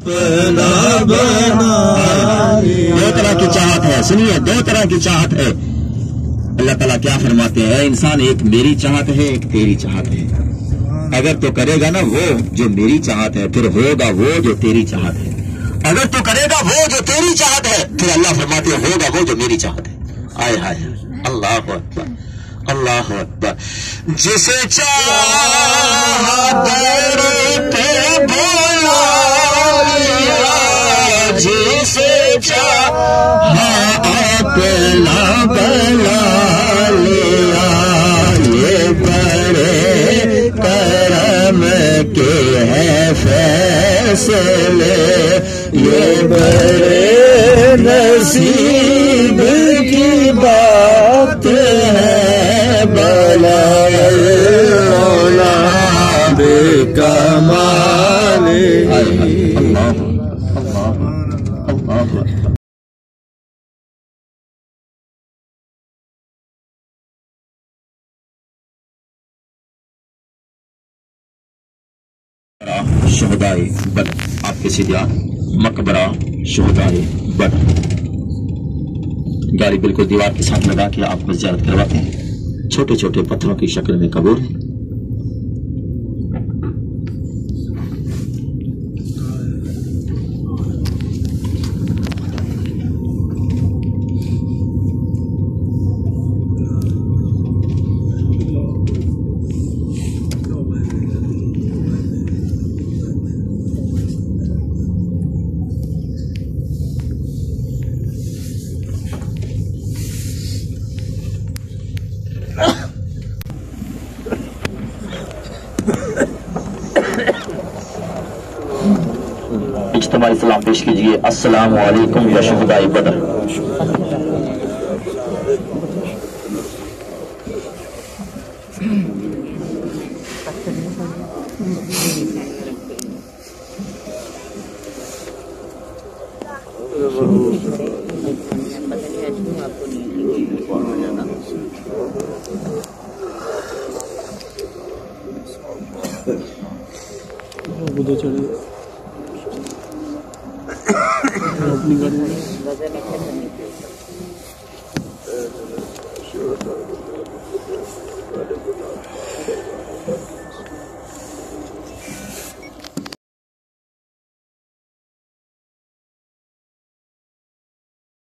दो तरह की चाहत है, सुनिए, दो तरह की चाहत है। अल्लाह ताला क्या फरमाते हैं, इंसान एक मेरी चाहत है, एक तेरी चाहत है। अगर तो करेगा ना वो जो मेरी चाहत है, फिर होगा वो जो तेरी चाहत है। अगर तो करेगा वो जो तेरी चाहत है, फिर अल्लाह फरमाते हैं होगा वो जो मेरी चाहत है। आए हाय, अल्लाह अकबर, अल्लाह अकबर। जिसे चाहा दर पे बुला लिया, जिसे चाहा अपना बना लिया। ये बड़े करम के हैं फैसले, ये बड़े नसीब की बात है। बला बेकमाल। अल्लाह अल्लाह अल्लाह। शुहदाए बदर, आपके सीधा मकबरा शुहदाए बदर। गाड़ी बिल्कुल दीवार के साथ लगा के आपको ज़ियारत करवाते हैं। छोटे छोटे पत्थरों की शक्ल में कबूर है। इज्तिमाई सलाम पेश कीजिए। अस्सलामु अलैकुम या शुहदाए बदर। चढ़े अपनी गाड़ी